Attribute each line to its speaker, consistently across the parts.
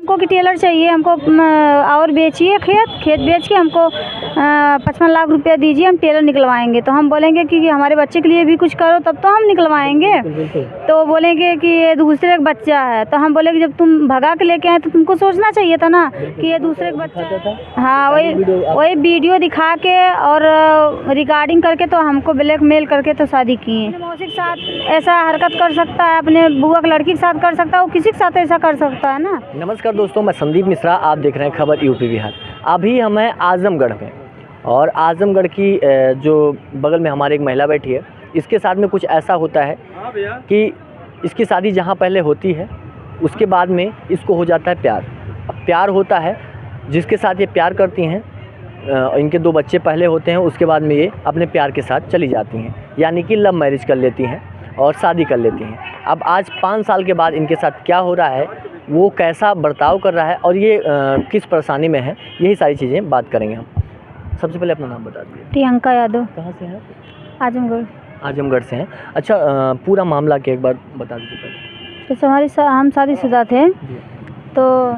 Speaker 1: हमको कि टेलर चाहिए हमको, और बेचिए खेत बेच के हमको 55 लाख रुपया दीजिए, हम टेलर निकलवाएंगे। तो हम बोलेंगे कि हमारे बच्चे के लिए भी कुछ करो तब तो हम निकलवाएंगे। तो बोलेंगे कि ये दूसरे का बच्चा है। तो हम बोले कि जब तुम भगा के लेके आए तो तुमको सोचना चाहिए था ना कि ये दूसरे का बच्चा है। हाँ, वही वीडियो दिखा के और रिकॉर्डिंग करके तो हमको ब्लैकमेल करके तो शादी किए। मौसी के साथ ऐसा हरकत कर सकता है, अपने बुआ की लड़की के साथ कर सकता है, वो किसी के साथ ऐसा कर सकता है ना।
Speaker 2: नमस्कार दोस्तों, मैं संदीप मिश्रा, आप देख रहे हैं खबर यूपी बिहार। अभी हम हैं आजमगढ़ में, और आजमगढ़ की जो बगल में हमारी एक महिला बैठी है, इसके साथ में कुछ ऐसा होता है कि इसकी शादी जहाँ पहले होती है उसके बाद में इसको हो जाता है प्यार। अब प्यार होता है जिसके साथ ये प्यार करती हैं, इनके 2 बच्चे पहले होते हैं, उसके बाद में ये अपने प्यार के साथ चली जाती हैं, यानी कि लव मैरिज कर लेती हैं और शादी कर लेती हैं। अब आज 5 साल के बाद इनके साथ क्या हो रहा है, वो कैसा बर्ताव कर रहा है और ये किस परेशानी में है, यही सारी चीज़ें बात करेंगे हम। सबसे पहले अपना नाम बता दीजिए।
Speaker 1: प्रियंका यादव।
Speaker 2: कहाँ से हैं?
Speaker 1: आजमगढ़।
Speaker 2: आजमगढ़ से हैं। अच्छा, पूरा मामला क्या एक बार बता दीजिए पहले।
Speaker 1: जैसे हम शादीशुदा थे, तो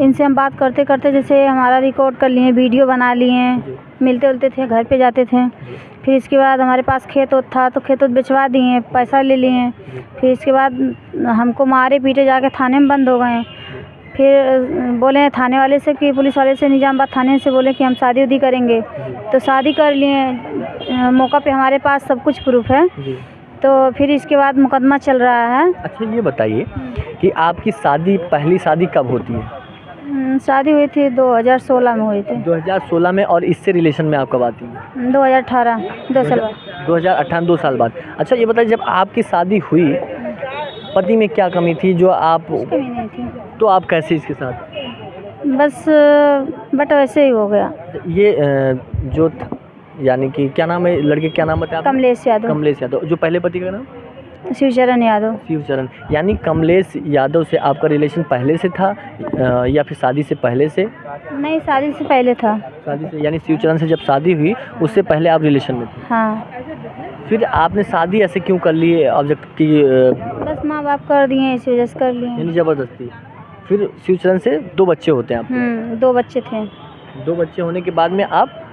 Speaker 1: इनसे हम बात करते करते जैसे हमारा रिकॉर्ड कर लिए, वीडियो बना लिए, मिलते उलते थे, घर पे जाते थे। फिर इसके बाद हमारे पास खेत था तो खेत बेचवा दिए, पैसा ले लिए। फिर इसके बाद हमको मारे पीटे, जाके थाने में बंद हो गए। फिर बोले थाने वाले से कि पुलिस वाले से, निजामबाद थाने से बोले कि हम शादी उदी करेंगे। तो शादी कर लिए, मौका पे हमारे पास सब कुछ प्रूफ है। तो फिर इसके बाद मुकदमा चल रहा है।
Speaker 2: अच्छा, ये बताइए कि आपकी शादी, पहली शादी कब होती है?
Speaker 1: शादी हुई थी 2016 में हुई थी।
Speaker 2: 2016 में। और इससे रिलेशन में आप कब आती हैं?
Speaker 1: 2018, 2 साल बाद।
Speaker 2: 2018, 2 साल बाद। अच्छा, ये बताइए, जब आपकी शादी हुई, पति में क्या कमी थी जो आप?
Speaker 1: कमी नहीं थी।
Speaker 2: तो आप कैसे इसके साथ?
Speaker 1: बस बट वैसे ही हो गया।
Speaker 2: ये जो यानी कि क्या नाम है लड़के, क्या नाम बताया?
Speaker 1: कमलेश यादव।
Speaker 2: कमलेश यादव। जो पहले पति का नाम?
Speaker 1: शिवचरण यादव।
Speaker 2: शिवचरण। यानी कमलेश यादव से आपका रिलेशन पहले से था या फिर शादी से पहले से?
Speaker 1: नहीं, शादी से पहले था।
Speaker 2: शादी से, यानी शिवचरण से जब शादी हुई उससे पहले आप रिलेशन में थे?
Speaker 1: हाँ।
Speaker 2: फिर आपने शादी ऐसे क्यों कर ली ऑब्जेक्ट की?
Speaker 1: बस माँ बाप कर दिए, इस वजह से कर लिए।
Speaker 2: यानी ज़बरदस्ती। फिर शिवचरण से 2 बच्चे होते हैं आपको?
Speaker 1: 2 बच्चे थे।
Speaker 2: 2 बच्चे होने के बाद में आप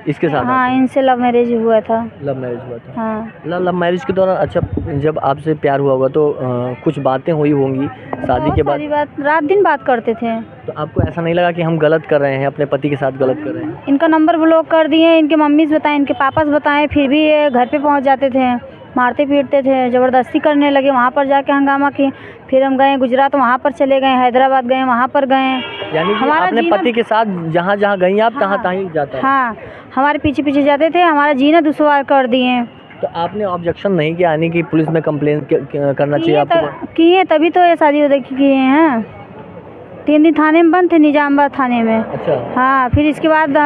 Speaker 2: इसके साथ?
Speaker 1: हाँ, इनसे लव मैरिज हुआ था।
Speaker 2: लव मैरिज हुआ था।
Speaker 1: हाँ।
Speaker 2: लव मैरिज के दौरान, अच्छा, जब आपसे प्यार हुआ होगा तो कुछ बातें हुई होंगी शादी के बाद?
Speaker 1: सारी बात, रात दिन बात करते थे।
Speaker 2: तो आपको ऐसा नहीं लगा कि हम गलत कर रहे हैं, अपने पति के साथ गलत कर रहे हैं?
Speaker 1: इनका नंबर ब्लॉक कर दिए, इनके मम्मी से बताएं, इनके पापा से बताएं, फिर भी ये घर पे पहुंच जाते थे, मारते पीटते थे, ज़बरदस्ती करने लगे। वहाँ पर जाके हंगामा किए। फिर हम गए गुजरात, वहाँ पर चले गए, हैदराबाद गए, वहाँ पर गए।
Speaker 2: यानी कि अपने पति के साथ जहाँ जहाँ गई आप, तहाँ ही जाता है?
Speaker 1: हाँ, हमारे पीछे पीछे जाते थे, हमारा जीना दुश्वार कर दिए।
Speaker 2: तो आपने ऑब्जेक्शन नहीं किया, यानी कि पुलिस में कंप्लेन करना चाहिए आपको?
Speaker 1: किए, तभी तो ये शादी उदी किए हैं। 3 दिन थाने में बंद थे, निजामबाद थाने में।
Speaker 2: अच्छा।
Speaker 1: हाँ, फिर इसके बाद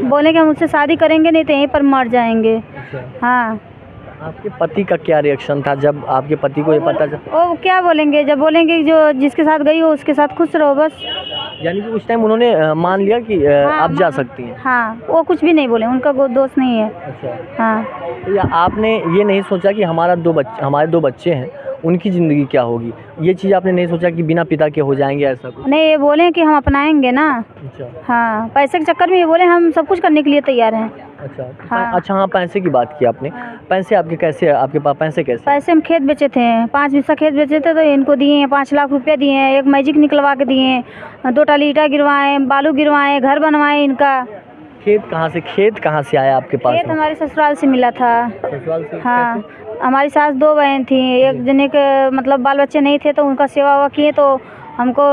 Speaker 1: बोले कि हम उससे शादी करेंगे नहीं तो यहीं पर मर जाएंगे।
Speaker 2: अच्छा।
Speaker 1: हाँ।
Speaker 2: आपके पति का क्या रिएक्शन था जब आपके पति को ये पता चला?
Speaker 1: वो क्या बोलेंगे, जब बोलेंगे जो जिसके साथ गई हो उसके साथ खुश रहो बस।
Speaker 2: यानी कि उस टाइम उन्होंने मान लिया कि आप जा सकती हैं?
Speaker 1: हाँ, वो कुछ भी नहीं बोले, उनका कोई दोस्त नहीं है।
Speaker 2: अच्छा।
Speaker 1: हाँ।
Speaker 2: तो या आपने ये नहीं सोचा कि हमारे 2 बच्चे हैं, उनकी ज़िंदगी क्या होगी? ये चीज़ आपने नहीं सोचा कि बिना पिता के हो जाएंगे, ऐसा कुछ?
Speaker 1: नहीं, ये बोले कि हम अपनाएंगे ना।
Speaker 2: अच्छा।
Speaker 1: हाँ, पैसे के चक्कर में ये बोले हम सब कुछ करने के लिए तैयार हैं।
Speaker 2: अच्छा।
Speaker 1: हाँ।
Speaker 2: अच्छा, हाँ, पैसे की बात की आपने। पैसे आपके कैसे, आपके पास पैसे कैसे?
Speaker 1: पैसे हम खेत बेचे थे, 5 बिस्सा खेत बेचे थे, तो इनको दिए 5 लाख रुपये दिए, एक मैजिक निकलवा के दिए, 2 टाली ईटा गिरवाएँ, बालू गिरवाएँ, घर बनवाएँ इनका।
Speaker 2: खेत कहाँ से आया आपके पास?
Speaker 1: खेत हमारे ससुराल से मिला था।
Speaker 2: ससुराल से?
Speaker 1: हाँ, हमारी सास 2 बहन थी, एक जने के मतलब बाल बच्चे नहीं थे तो उनका सेवा हुआ किए, तो हमको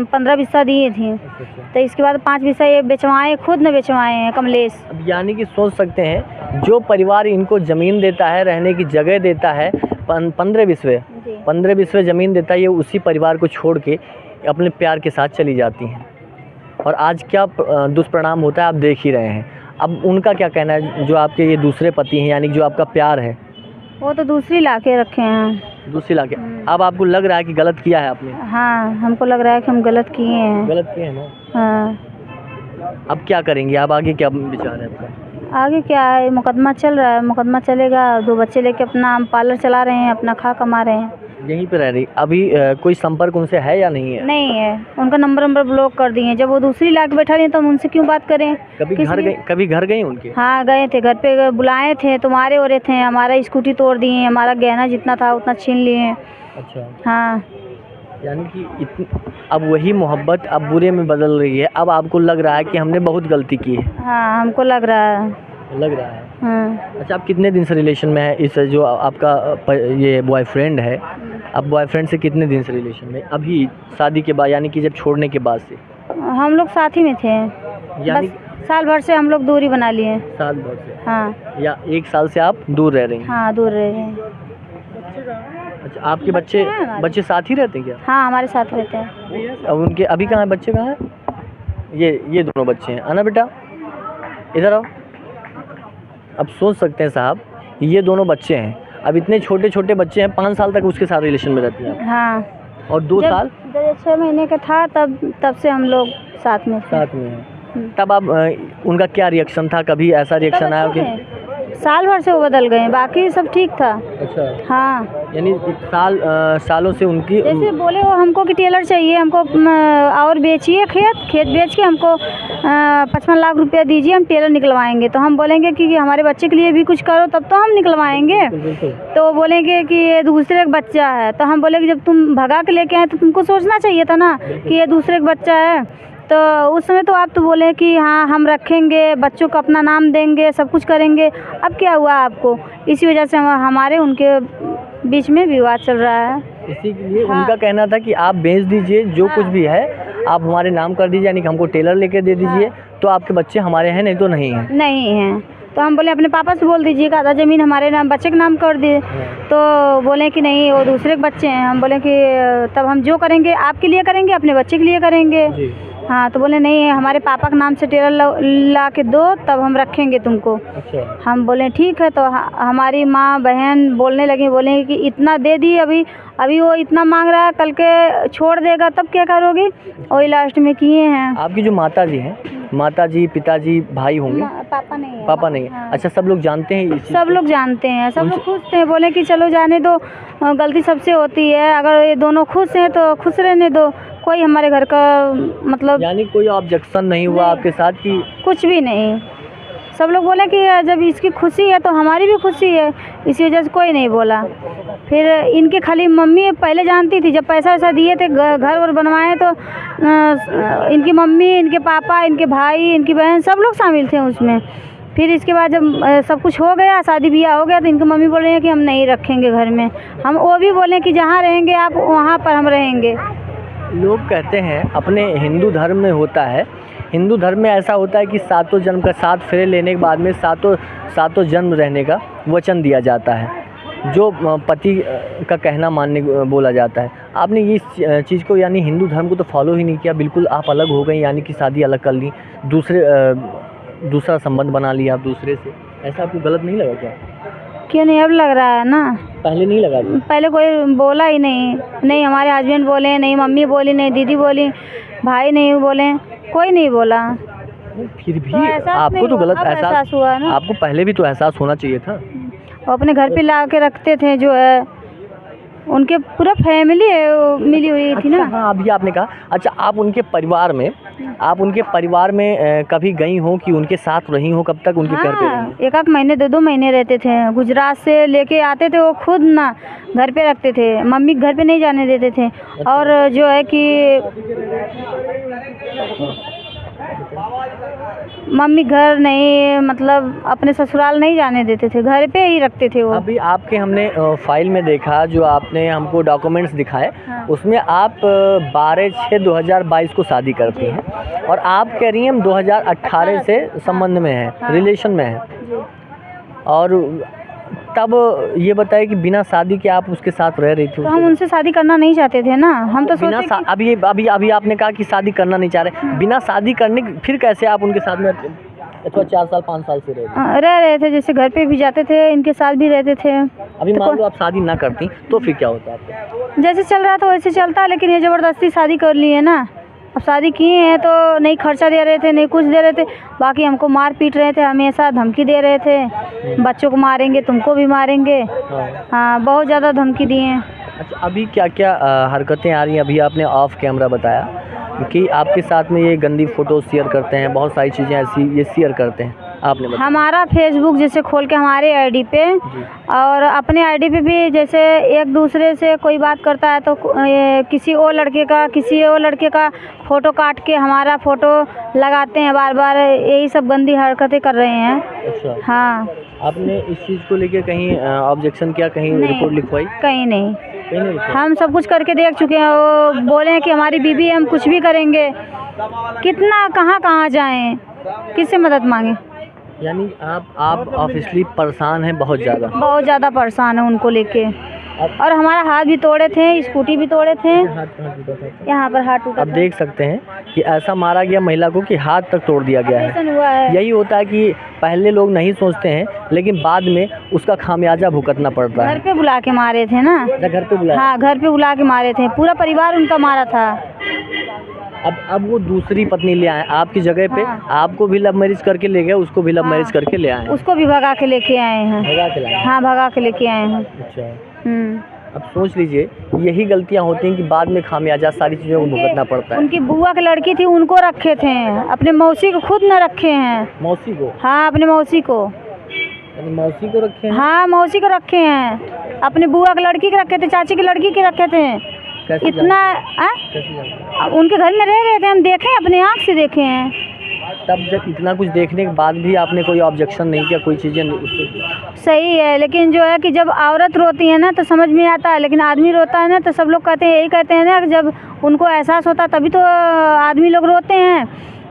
Speaker 1: 15 बिस्सा दिए थी। तो इसके बाद 5 बिस्सा ये बेचवाए, खुद ने बेचवाए हैं कमलेश।
Speaker 2: अब यानी कि सोच सकते हैं, जो परिवार इनको ज़मीन देता है, रहने की जगह देता है, 15 बिस्वे ज़मीन देता है, ये उसी परिवार को छोड़ के अपने प्यार के साथ चली जाती हैं। और आज क्या दुष्परिणाम होता है आप देख ही रहे हैं। अब उनका क्या कहना है, जो आपके ये दूसरे पति हैं, यानी कि जो आपका प्यार है?
Speaker 1: वो तो दूसरी लाके रखे हैं।
Speaker 2: दूसरी लाके। अब आपको लग रहा है कि गलत किया है आपने?
Speaker 1: हाँ, हमको लग रहा है कि हम गलत किए हैं।
Speaker 2: गलत किए हैं ना?
Speaker 1: हाँ।
Speaker 2: अब क्या करेंगे आप, आगे क्या विचार है आपका?
Speaker 1: आगे क्या है, मुकदमा चल रहा है, मुकदमा चलेगा। 2 बच्चे लेके अपना हम पार्लर चला रहे हैं, अपना खा कमा रहे हैं।
Speaker 2: यहीं पे रह रही अभी? कोई संपर्क उनसे है या नहीं है?
Speaker 1: नहीं है, उनका नंबर ब्लॉक कर दिए। जब वो दूसरी ला के बैठा रही है तो हम उनसे क्यों बात करें?
Speaker 2: कभी घर गई उनके?
Speaker 1: हाँ गए थे, घर पे बुलाए थे तो मारे हो रहे थे, हमारा स्कूटी तोड़ दिए, हमारा गहना जितना था उतना छीन लिए।
Speaker 2: अच्छा।
Speaker 1: हाँ।
Speaker 2: यानी कि अब वही मोहब्बत अब बुरे में बदल रही है। अब आपको लग रहा है कि हमने बहुत गलती की है?
Speaker 1: हाँ हमको लग रहा है। हाँ।
Speaker 2: अच्छा, आप कितने दिन से रिलेशन में है? इस जो आपका ये बॉयफ्रेंड है, अब बॉयफ्रेंड से कितने दिन से रिलेशन में? अभी शादी के बाद, यानी कि जब छोड़ने के बाद से?
Speaker 1: हम लोग साथ ही में थे,
Speaker 2: यानी
Speaker 1: बस साल भर से हम लोग दूरी बना लिए।
Speaker 2: साल भर से?
Speaker 1: हाँ।
Speaker 2: या 1 साल से आप दूर रह रही हैं?
Speaker 1: हाँ दूर रह रहे हैं।
Speaker 2: अच्छा, आपके बच्चे साथ ही रहते हैं क्या?
Speaker 1: हाँ हमारे साथ रहते हैं।
Speaker 2: अब उनके अभी कहाँ है बच्चे? कहाँ है ये दोनों बच्चे हैं? आना बेटा, इधर आओ। अब सोच सकते हैं साहब, ये दोनों बच्चे हैं, अब इतने छोटे छोटे बच्चे हैं, 5 साल तक उसके साथ रिलेशन में रहती हैं।
Speaker 1: हाँ।
Speaker 2: और 2 साल?
Speaker 1: जब 6 महीने का था तब से हम लोग साथ में
Speaker 2: हैं। तब आप उनका क्या रिएक्शन था? कभी ऐसा रिएक्शन आया कि
Speaker 1: साल भर से वो बदल गए, बाकी सब ठीक था।
Speaker 2: अच्छा।
Speaker 1: हाँ।
Speaker 2: यानी सालों से उनकी
Speaker 1: जैसे बोले वो हमको कि टेलर चाहिए हमको, और बेचिए खेत बेच के हमको 55 लाख रुपया दीजिए, हम टेलर निकलवाएंगे। तो हम बोलेंगे कि हमारे बच्चे के लिए भी कुछ करो तब तो हम निकलवाएंगे। तो वो बोलेंगे कि ये दूसरे का बच्चा है। तो हम बोले कि जब तुम भगा के लेके आए तो तुमको सोचना चाहिए था ना कि ये दूसरे का बच्चा है। तो उस समय तो आप तो बोले कि हाँ हम रखेंगे, बच्चों को अपना नाम देंगे, सब कुछ करेंगे। अब क्या हुआ आपको? इसी वजह से हमारे उनके बीच में विवाद चल रहा है।
Speaker 2: इसी के लिए उनका कहना था कि आप बेच दीजिए, जो कुछ भी है आप हमारे नाम कर दीजिए, यानी कि हमको टेलर लेके दे दीजिए, तो आपके बच्चे हमारे हैं, नहीं तो नहीं हैं।
Speaker 1: नहीं हैं। तो हम बोले अपने पापा से बोल दीजिए, आधा ज़मीन हमारे नाम बच्चे के नाम कर दिए। तो बोले कि नहीं वो दूसरे के बच्चे हैं। हम बोले कि तब हम जो करेंगे आपके लिए करेंगे, अपने बच्चे के लिए करेंगे। हाँ। तो बोले नहीं हमारे पापा के नाम से टेलर ला के दो तब हम रखेंगे तुमको। अच्छा। हम बोले ठीक है। तो हमारी माँ बहन बोलने लगी, बोले कि इतना दे दी, अभी वो इतना मांग रहा है, कल के छोड़ देगा तब क्या करोगी? वही लास्ट में किए हैं।
Speaker 2: आपकी जो माता जी हैं, माताजी पिताजी भाई होंगे?
Speaker 1: पापा नहीं है।
Speaker 2: पापा नहीं है। हाँ। अच्छा, सब लोग जानते हैं?
Speaker 1: सब लोग जानते हैं, सब लोग खुश थे। बोले कि चलो जाने दो, गलती सबसे होती है, अगर ये दोनों खुश हैं तो खुश रहने दो। कोई हमारे घर का मतलब, यानी
Speaker 2: कोई ऑब्जेक्शन नहीं हुआ आपके साथ? कि
Speaker 1: कुछ भी नहीं। सब लोग बोले कि जब इसकी खुशी है तो हमारी भी खुशी है, इसी वजह से कोई नहीं बोला। फिर इनके खाली मम्मी पहले जानती थी, जब पैसा वैसा दिए थे घर वर बनवाए तो इनकी मम्मी, इनके पापा, इनके भाई, इनकी बहन सब लोग शामिल थे उसमें। फिर इसके बाद जब सब कुछ हो गया, शादी ब्याह हो गया, तो इनकी मम्मी बोल रही है कि हम नहीं रखेंगे घर में। हम वो भी बोले कि जहाँ रहेंगे आप वहाँ पर हम रहेंगे।
Speaker 2: लोग कहते हैं अपने हिंदू धर्म में होता है, हिंदू धर्म में ऐसा होता है कि 7 जन्म का 7 फेरे लेने के बाद में 7 जन्म रहने का वचन दिया जाता है, जो पति का कहना मानने बोला जाता है। आपने इस चीज़ को, यानी हिंदू धर्म को तो फॉलो ही नहीं किया, बिल्कुल आप अलग हो गई, यानी कि शादी अलग कर ली, दूसरा संबंध बना लिया आप दूसरे से। ऐसा आपको गलत नहीं लगा क्या?
Speaker 1: क्यों नहीं, अब लग रहा है ना।
Speaker 2: पहले नहीं लगा था? पहले
Speaker 1: कोई बोला ही नहीं हमारे हस्बैंड बोले, नहीं मम्मी बोली, नहीं दीदी बोली, भाई नहीं बोले, कोई नहीं बोला।
Speaker 2: फिर भी तो आपको तो गलत एहसास हुआ ना। आपको पहले भी तो एहसास होना चाहिए था।
Speaker 1: वो अपने घर पे ला के रखते थे, जो है उनके पूरा फैमिली मिली हुई थी ना।
Speaker 2: हाँ, अभी आपने कहा। अच्छा, आप उनके परिवार में कभी गई हो कि उनके साथ रही हो? कब तक उनके घर पे रही?
Speaker 1: 1 महीने 2 महीने रहते थे। गुजरात से लेके आते थे, वो खुद ना घर पे रखते थे, मम्मी घर पे नहीं जाने देते थे। और जो है कि मम्मी घर नहीं, मतलब अपने ससुराल नहीं जाने देते थे, घर पे ही रखते थे वो।
Speaker 2: अभी आपके हमने फाइल में देखा, जो आपने हमको डॉक्यूमेंट्स दिखाए, हाँ। उसमें आप 12/6/2022 को शादी करती हैं, और आप कह रही हैं हम 2018 से संबंध में हैं, हाँ। रिलेशन में हैं। और तब ये बताइए कि बिना शादी के आप उसके साथ रह रही थी?
Speaker 1: तो हम उनसे शादी करना नहीं चाहते थे ना, हम तो
Speaker 2: बिना अभी आपने कहा कि शादी करना नहीं चाह रहे, बिना शादी करने फिर कैसे आप उनके साथ में अथवा 4 साल 5 साल से रह
Speaker 1: रहे थे? जैसे घर पे भी जाते थे, इनके साथ भी रहते थे।
Speaker 2: अभी मान लो आप शादी ना करती तो फिर क्या होता आपको?
Speaker 1: जैसे चल रहा था वैसे चलता, लेकिन ये ज़बरदस्ती शादी कर ली है ना। अब शादी किए हैं तो नहीं खर्चा दे रहे थे, नहीं कुछ दे रहे थे, बाकी हमको मार पीट रहे थे, हमेशा धमकी दे रहे थे, बच्चों को मारेंगे, तुमको भी मारेंगे। हाँ, बहुत ज़्यादा धमकी दिए हैं।
Speaker 2: अच्छा, अभी क्या क्या हरकतें आ रही हैं? अभी आपने ऑफ कैमरा बताया कि आपके साथ में ये गंदी फ़ोटो शेयर करते हैं, बहुत सारी चीज़ें ऐसी ये शेयर करते हैं, आपने बताया।
Speaker 1: हमारा फेसबुक जैसे खोल के हमारे आईडी पे
Speaker 2: जी।
Speaker 1: और अपने आईडी पे भी जैसे एक दूसरे से कोई बात करता है तो किसी और लड़के का फ़ोटो काट के हमारा फ़ोटो लगाते हैं बार बार, यही सब गंदी हरकतें कर रहे हैं।
Speaker 2: अच्छा,
Speaker 1: हाँ,
Speaker 2: आपने इस चीज़ को लेके कहीं ऑब्जेक्शन किया, कहीं
Speaker 1: नहीं।
Speaker 2: रिपोर्ट लिखवाई?
Speaker 1: कहीं नहीं,
Speaker 2: कहीं नहीं लिखवाई?
Speaker 1: हम सब कुछ करके देख चुके हैं। वो बोले हैं कि हमारी बीवी हम कुछ भी करेंगे, कितना कहाँ जाएं, किससे मदद मांगे।
Speaker 2: यानी आप ऑब्वियसली परेशान हैं बहुत ज़्यादा।
Speaker 1: परेशान है उनको लेके। और हमारा हाथ भी तोड़े थे, स्कूटी भी तोड़े थे,
Speaker 2: हाथ कहाँ टूटा था?
Speaker 1: यहाँ पर हाथ टूटा
Speaker 2: आप
Speaker 1: था।
Speaker 2: देख सकते हैं कि ऐसा मारा गया महिला को कि हाथ तक तोड़ दिया गया है।
Speaker 1: ऑपरेशन हुआ है।
Speaker 2: यही होता है कि पहले लोग नहीं सोचते हैं, लेकिन बाद में उसका खामियाजा भुगतना पड़ता
Speaker 1: घर
Speaker 2: है।
Speaker 1: पे बुला के मारे थे ना।
Speaker 2: घर पे बुलाया?
Speaker 1: हाँ, घर पे बुला के मारे थे, पूरा परिवार उनका मारा था।
Speaker 2: अब वो दूसरी पत्नी ले आए आपकी जगह पे।
Speaker 1: हाँ।
Speaker 2: आपको भी लव मैरिज करके ले गए, उसको भी लव
Speaker 1: हाँ।
Speaker 2: मैरिज करके ले आए।
Speaker 1: उसको भी भगा के लेके आए हैं।
Speaker 2: भगा के लाए?
Speaker 1: हाँ, भगा के लेके आए हैं।
Speaker 2: अच्छा, अब सोच लीजिए, यही गलतियां होती हैं कि बाद में खामियाजा सारी चीज़ों को भुगतना पड़ता है।
Speaker 1: उनकी बुआ की लड़की थी, उनको रखे थे, अपने मौसी को खुद न रखे हैं।
Speaker 2: मौसी को?
Speaker 1: हाँ, अपने मौसी को।
Speaker 2: यानी मौसी को रखे हैं?
Speaker 1: हाँ, मौसी को रखे हैं, अपने बुआ की लड़की के रखे थे, चाची की लड़की के रखे थे।
Speaker 2: कैसे
Speaker 1: इतना
Speaker 2: कैसे जानते?
Speaker 1: उनके घर में रह रहे थे, हम देखे, अपने आँख से देखे हैं।
Speaker 2: तब जब इतना कुछ देखने के बाद भी आपने कोई ऑब्जेक्शन नहीं किया, कोई चीज़ें नहीं?
Speaker 1: सही है, लेकिन जो है कि जब औरत रोती है ना तो समझ में आता है, लेकिन आदमी रोता है ना तो सब लोग कहते हैं, यही कहते हैं ना कि जब उनको एहसास होता तभी तो आदमी लोग रोते हैं।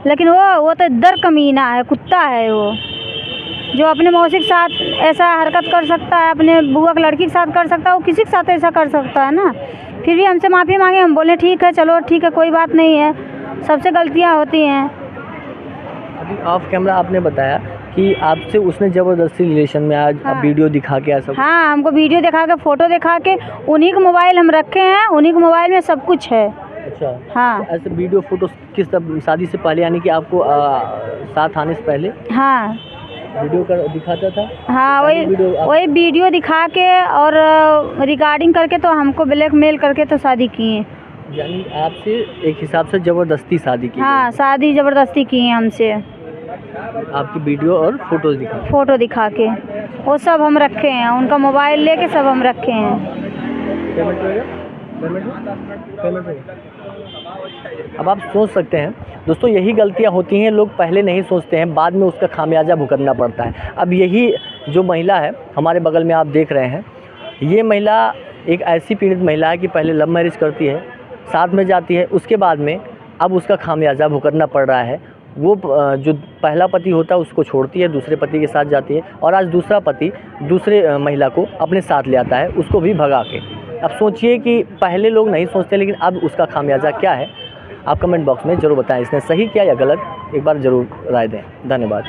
Speaker 1: लेकिन वो तो दर कमीना है, कुत्ता है वो, जो अपने मौसी के साथ ऐसा हरकत कर सकता है, अपने बुआ की लड़की के साथ कर सकता है, वो किसी के साथ ऐसा कर सकता है ना। फिर भी हमसे माफ़ी मांगे, हम बोले ठीक है, चलो ठीक है, कोई बात नहीं है, सबसे गलतियाँ होती हैं।
Speaker 2: अभी ऑफ कैमरा आपने बताया कि आपसे उसने ज़बरदस्ती रिलेशन में आज
Speaker 1: हाँ।
Speaker 2: वीडियो दिखा के ऐसा?
Speaker 1: हाँ, हमको वीडियो दिखा के, फ़ोटो दिखा के, उन्हीं का मोबाइल हम रखे हैं, उन्हीं के मोबाइल में सब कुछ है।
Speaker 2: अच्छा,
Speaker 1: हाँ।
Speaker 2: तो ऐसे वीडियो फोटो किस तब शादी से पहले, यानी कि आपको साथ आने से पहले
Speaker 1: हाँ,
Speaker 2: वीडियो कर दिखाता था?
Speaker 1: हाँ, वही वीडियो दिखा के और रिकॉर्डिंग करके तो हमको ब्लैकमेल करके तो शादी किए।
Speaker 2: यानी आपसे एक हिसाब से ज़बरदस्ती शादी की?
Speaker 1: हाँ, शादी ज़बरदस्ती की है हमसे,
Speaker 2: आपकी वीडियो और फोटोज़ दिखा?
Speaker 1: फ़ोटो दिखा के, वो सब हम रखे हैं, उनका मोबाइल लेके सब हम रखे हैं।
Speaker 2: पेमेंट होगा? पेमेंट होगा? अब आप सोच सकते हैं दोस्तों, यही गलतियां होती हैं, लोग पहले नहीं सोचते हैं, बाद में उसका खामियाजा भुगतना पड़ता है। अब यही जो महिला है हमारे बगल में आप देख रहे हैं, ये महिला एक ऐसी पीड़ित महिला है कि पहले लव मैरिज करती है, साथ में जाती है, उसके बाद में अब उसका खामियाजा भुगतना पड़ रहा है। वो जो पहला पति होता है उसको छोड़ती है, दूसरे पति के साथ जाती है, और आज दूसरा पति दूसरे महिला को अपने साथ ले आता है, उसको भी भगा के। अब सोचिए कि पहले लोग नहीं सोचते, लेकिन अब उसका खामियाजा क्या है, आप कमेंट बॉक्स में ज़रूर बताएं। इसने सही किया या गलत, एक बार ज़रूर राय दें। धन्यवाद।